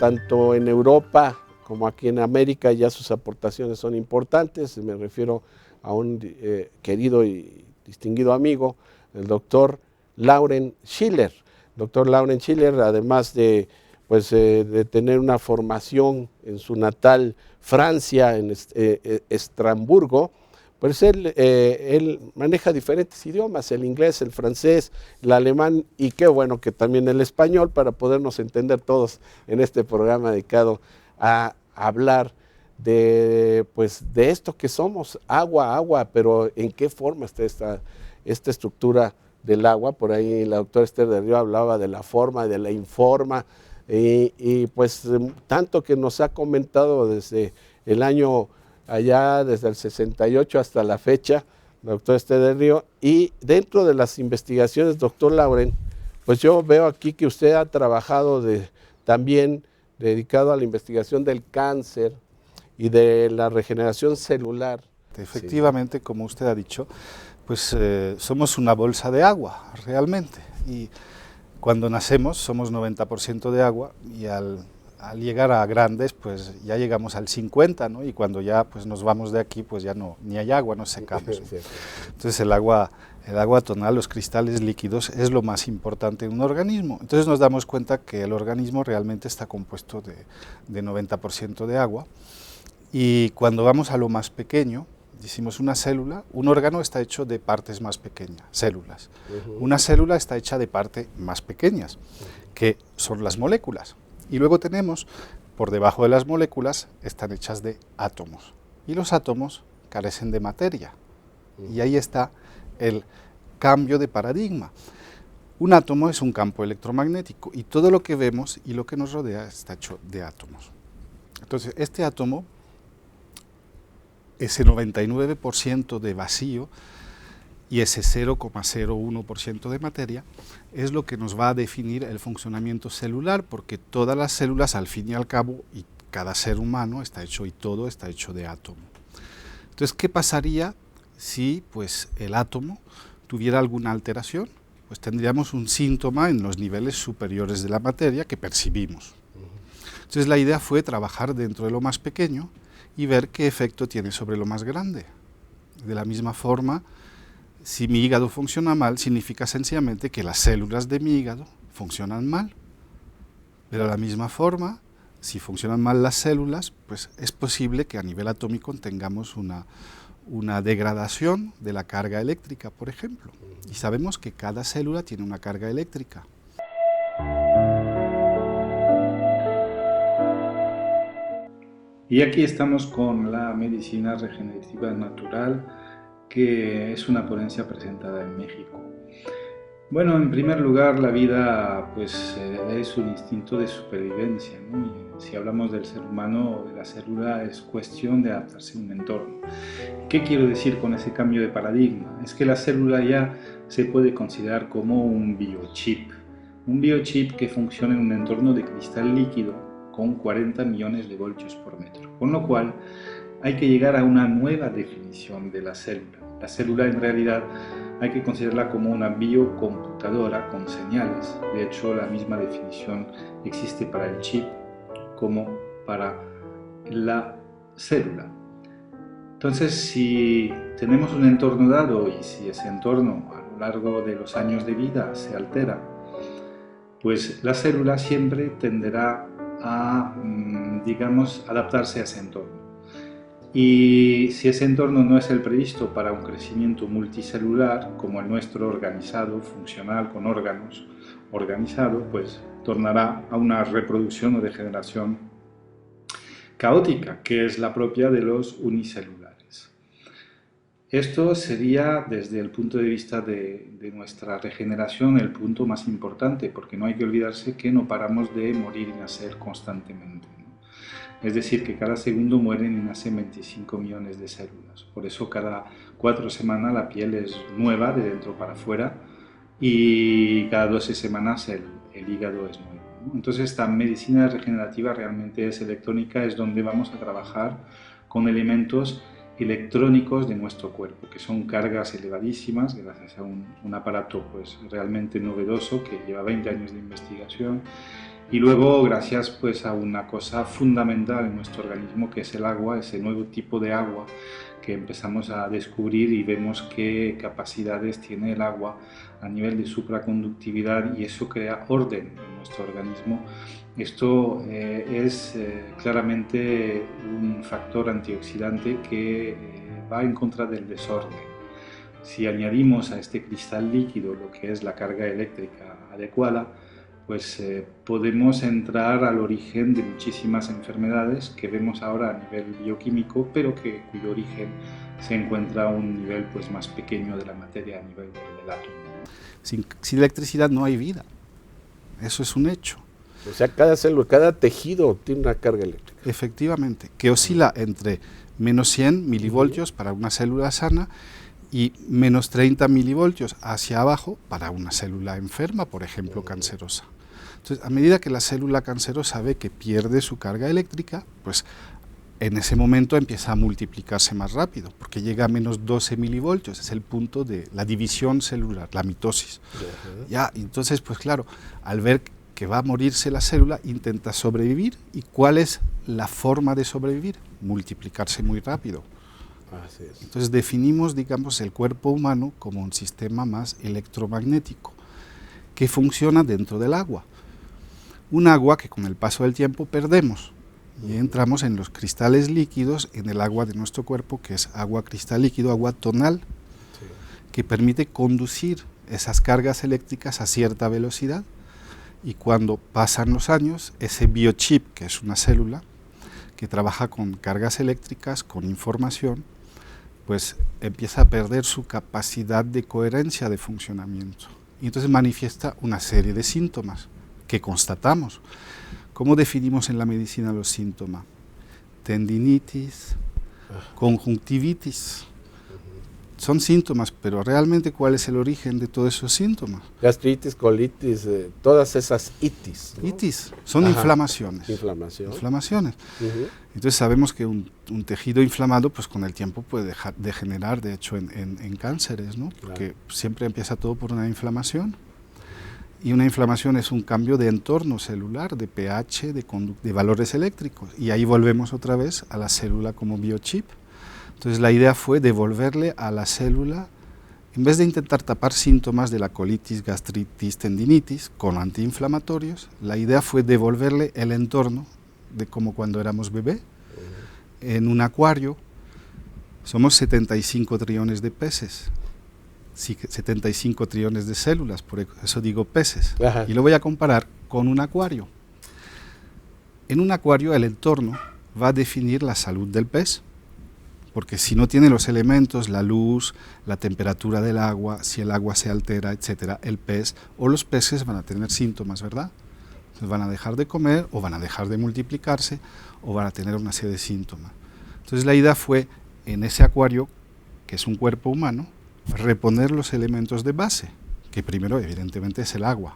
tanto en Europa como aquí en América ya sus aportaciones son importantes. Me refiero a un querido y distinguido amigo, el doctor Lauren Schiller. Doctor Lauren Schiller, además de, de tener una formación en su natal Francia, en Estrasburgo, pues él maneja diferentes idiomas, el inglés, el francés, el alemán y qué bueno que también el español, para podernos entender todos en este programa dedicado a hablar de esto que somos, agua, pero en qué forma está esta estructura del agua. Por ahí la doctora Esther del Río hablaba de la forma, de la informa, y tanto que nos ha comentado desde el año allá, desde el 68 hasta la fecha, la doctora Esther del Río. Y dentro de las investigaciones, doctor Lauren, pues yo veo aquí que usted ha trabajado también dedicado a la investigación del cáncer y de la regeneración celular. Efectivamente, sí, como usted ha dicho, pues somos una bolsa de agua, realmente. Y cuando nacemos somos 90% de agua, y al llegar a grandes, pues ya llegamos al 50%, ¿no? Y cuando ya pues nos vamos de aquí, pues ya no, ni hay agua, nos secamos. Entonces el agua tonal, los cristales líquidos, es lo más importante en un organismo. Entonces nos damos cuenta que el organismo realmente está compuesto de 90% de agua, y cuando vamos a lo más pequeño, decimos una célula, un órgano está hecho de partes más pequeñas, células. Una célula está hecha de partes más pequeñas, que son las moléculas. Y luego tenemos, por debajo de las moléculas, están hechas de átomos. Y los átomos carecen de materia. Y ahí está el cambio de paradigma. Un átomo es un campo electromagnético, y todo lo que vemos y lo que nos rodea está hecho de átomos. Entonces, este átomo, ese 99% de vacío y ese 0,01% de materia, es lo que nos va a definir el funcionamiento celular, porque todas las células, al fin y al cabo, y cada ser humano está hecho, y todo está hecho de átomo. Entonces, ¿qué pasaría si el átomo tuviera alguna alteración? Pues tendríamos un síntoma en los niveles superiores de la materia que percibimos. Entonces la idea fue trabajar dentro de lo más pequeño y ver qué efecto tiene sobre lo más grande. De la misma forma, si mi hígado funciona mal, significa sencillamente que las células de mi hígado funcionan mal. Pero de la misma forma, si funcionan mal las células, pues es posible que a nivel atómico tengamos una degradación de la carga eléctrica, por ejemplo. Y sabemos que cada célula tiene una carga eléctrica. Y aquí estamos con la medicina regenerativa natural, que es una ponencia presentada en México. Bueno, en primer lugar, la vida es un instinto de supervivencia, ¿no? Y si hablamos del ser humano, de la célula, es cuestión de adaptarse a un entorno. ¿Qué quiero decir con ese cambio de paradigma? Es que la célula ya se puede considerar como un biochip que funciona en un entorno de cristal líquido con 40 millones de voltios por metro, con lo cual hay que llegar a una nueva definición de la célula. La célula en realidad hay que considerarla como una biocomputadora con señales. De hecho, la misma definición existe para el chip como para la célula. Entonces, si tenemos un entorno dado y si ese entorno a lo largo de los años de vida se altera, pues la célula siempre tenderá a, adaptarse a ese entorno. Y si ese entorno no es el previsto para un crecimiento multicelular, como el nuestro, organizado, funcional, con órganos, organizado, pues tornará a una reproducción o degeneración caótica, que es la propia de los unicelulares. Esto sería, desde el punto de vista de nuestra regeneración, el punto más importante, porque no hay que olvidarse que no paramos de morir y nacer constantemente, ¿no? Es decir, que cada segundo mueren y nacen 25 millones de células. Por eso cada 4 semanas la piel es nueva, de dentro para afuera, y cada 12 semanas el hígado es nuevo, ¿no? Entonces esta medicina regenerativa realmente es electrónica, es donde vamos a trabajar con elementos electrónicos de nuestro cuerpo, que son cargas elevadísimas, gracias a un aparato realmente novedoso que lleva 20 años de investigación Y luego, gracias pues a una cosa fundamental en nuestro organismo, que es el agua, ese nuevo tipo de agua que empezamos a descubrir, y vemos qué capacidades tiene el agua a nivel de supraconductividad, y eso crea orden en nuestro organismo. Esto es claramente un factor antioxidante que va en contra del desorden. Si añadimos a este cristal líquido lo que es la carga eléctrica adecuada, pues podemos entrar al origen de muchísimas enfermedades que vemos ahora a nivel bioquímico, pero cuyo origen se encuentra a un nivel pues más pequeño de la materia, a nivel del átomo. Sin electricidad no hay vida, eso es un hecho. O sea, cada célula, cada tejido tiene una carga eléctrica. Efectivamente, que oscila entre menos 100 milivoltios para una célula sana y menos 30 milivoltios hacia abajo para una célula enferma, por ejemplo, cancerosa. Entonces, a medida que la célula cancerosa ve que pierde su carga eléctrica, pues en ese momento empieza a multiplicarse más rápido, porque llega a menos 12 milivoltios, es el punto de la división celular, la mitosis. Ya, entonces, pues claro, al ver que va a morirse la célula, intenta sobrevivir. ¿Y cuál es la forma de sobrevivir? Multiplicarse muy rápido. Así es. Entonces definimos, digamos, el cuerpo humano como un sistema más electromagnético, que funciona dentro del agua. Un agua que con el paso del tiempo perdemos, y entramos en los cristales líquidos en el agua de nuestro cuerpo, que es agua cristal líquido, agua tonal, sí, que permite conducir esas cargas eléctricas a cierta velocidad. Y cuando pasan los años, ese biochip, que es una célula que trabaja con cargas eléctricas, con información, pues empieza a perder su capacidad de coherencia de funcionamiento. Y entonces manifiesta una serie de síntomas que constatamos. ¿Cómo definimos en la medicina los síntomas? Tendinitis, conjuntivitis. Son síntomas, pero realmente ¿cuál es el origen de todos esos síntomas? Gastritis, colitis, todas esas itis, ¿no? Itis, son inflamaciones. Inflamaciones. Entonces sabemos que un tejido inflamado, pues con el tiempo puede degenerar, de hecho, en cánceres, ¿no? Porque siempre empieza todo por una inflamación. Y una inflamación es un cambio de entorno celular, de pH, de valores eléctricos. Y ahí volvemos otra vez a la célula como biochip. Entonces la idea fue devolverle a la célula, en vez de intentar tapar síntomas de la colitis, gastritis, tendinitis con antiinflamatorios, la idea fue devolverle el entorno de como cuando éramos bebé. En un acuario somos 75 trillones de peces, 75 trillones de células, por eso digo peces. Ajá. Y lo voy a comparar con un acuario. En un acuario el entorno va a definir la salud del pez, porque si no tiene los elementos, la luz, la temperatura del agua, si el agua se altera, etcétera, el pez o los peces van a tener síntomas, ¿verdad? Entonces van a dejar de comer, o van a dejar de multiplicarse, o van a tener una serie de síntomas. Entonces la idea fue, en ese acuario, que es un cuerpo humano, reponer los elementos de base, que primero evidentemente es el agua.